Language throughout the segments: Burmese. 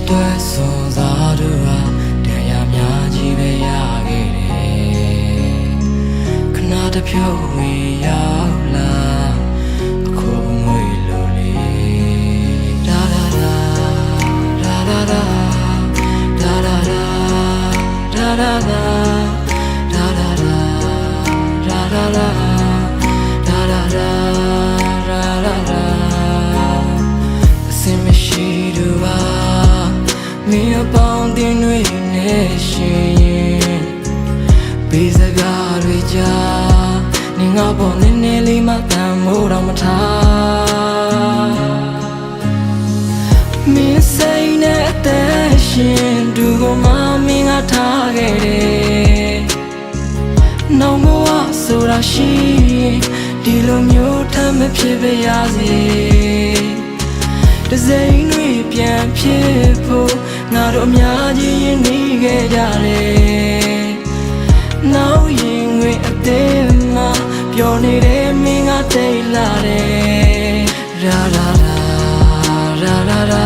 အတွက်စွန်စားတို့ဟာတရားများကြီးပဲရခဲ့တယ်ခဏတစ်ဖြုတ်ဝေရောက်လာအခုငွေလိုလေဒါဒါဒါဒါဒါဒါဒါဒါဒါဒါဒါဒါဒါဒါဒါဒါဒါမင်းအပေါင်းတင်တွေနဲ့ရှင်ရင်ဘေးစကားတွေကြားနင်ငါပေါ်နည်းနည်းလေးမှတန်မိုးတော့မထားမင်းစိတ်နဲ့အသက်ရှင်သူကိုမှမင်းကထားခဲ့တယ်နောင်ဘဝဆိုတာရှိဒီလိုမျိုးထမ်းမဖြစ်ပါရစေတစိမ့်တွေပြန်ဖြစ်ဖို့ငါတို့အများကြီးရင်နေခဲ့ကြတယ်နောက်ရင်ငွေအသေးမှပျော်နေတဲ့မင်းကတိတ်လာတယ်ရာရာရာရာရာ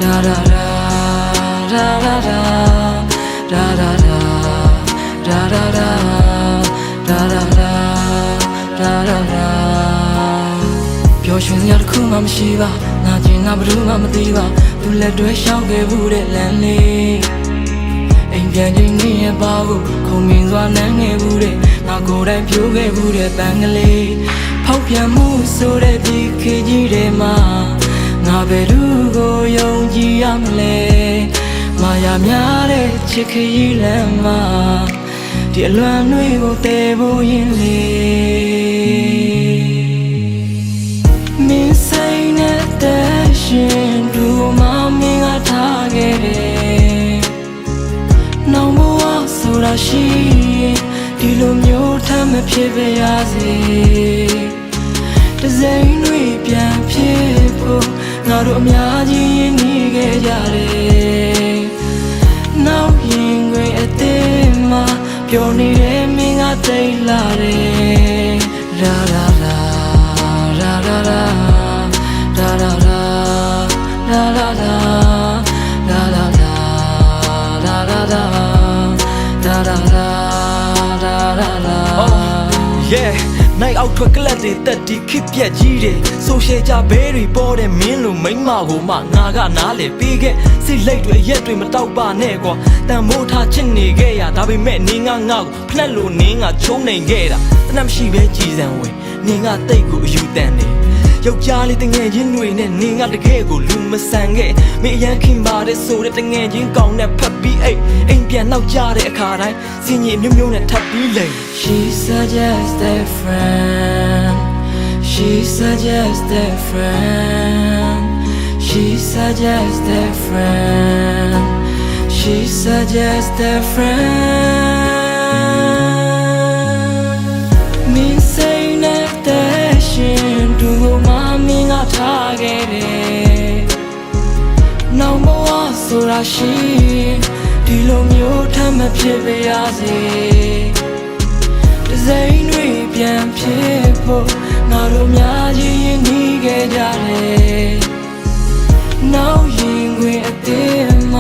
ရာရာရာရာရာရာရာရာရာရာရာရာရာပျော်ရွှင်စရာတစ်ခုမှမရှိပါငါကျင်ငါဘယ်သူမှမသိပါသူလက်တွဲရှောက်ခဲ့ဘူးတဲ့လမ်းလေးအိမ်ပြန်ချိန်နေရပါဘူးခုံမြင်စွာနမ်းခဲ့ဘူးတဲ့ငါကိုယ်တိုင်ပြိုးခဲ့ဘူးတဲ့ပန်းကလေးဖောက်ပြန်မှုဆိုတဲ့ဒီခေတ်ကြီးထဲမှာငါဘယ်သူကိုယုံကြည်ရမလဲမာယာများတဲ့ချစ်ခရီးလမ်းမှာဒီအလွန်တွေကိုတည်ဖို့ရင်လေမင်းစိတ်နဲ့တဲ့ရှင်သူမမင်းကထားခဲ့တယ်နောင်ဘဝဆိုတာရှိဒီလိုမျိုးထမ်းမဖြစ်ပါရစေတစိမ့်တွေပြန်ဖြစ်ဖို့ငါတို့အများကြီးရင်းနှီးခဲ့ကြတယ်နောက်ရင်ခွေအသေးမှပျော်နေတဲ့မင်းကတိတ်လာတယ်လာလာလာလာလာလာလာလာလာလာလာလာလာလာလာလာလာလာ Yeah နိုင်အောက်ထွက်ကလပ်တွေတက်ဒီခစ်ပြက်ကြီးတယ်ဆိုရှယ်ကြဘဲတွေပေါ်တဲ့မင်းလိုမိန်းမကိုမှငါကနားလေပြီးခဲ့စိတ်လိတ်တွေရက်တွေမတောက်ပါနဲ့ကွာတန်မိုးထားချစ်နေခဲ့ရဒါပေမဲ့နင်းကငါ့ကိုဖနှက်လို့နင်းကချုံနေခဲ့တာတနမရှိပဲကြည်စံဝင်နင်းကတိတ်ကိုအယူတန်တယ်ယောက်ျားလေးတငယ်ချင်းတွေနဲ့နင်းကတကယ်ကိုလူမဆန်ခဲ့မင်းအရန်ခင်ပါတဲ့ဆိုတဲ့တငယ်ချင်းကောင်းနဲ့ဖတ်ပြီးအိမ်ပြန်နောက်ကြတဲ့အခါတိုင်းစင်ကြီးမျိုးမျိုးနဲ့ထပ်ပြီးလိမ့် She suggested friend She suggested friend She suggested friend She suggested friend Me say that she do mommy not target Now more so that she ဒီလိုမျိုးထမ်းမဖြစ်ပါရစေတစိမ့်တွေပြန်ဖြစ်ဖို့ငါတို့များကြီးရင်းနှီးခဲ့ကြတယ်နောက်ရင်ခွေအသေးမှ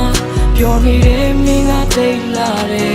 ပျော်နေတဲ့မင်းကတိတ်လာတယ်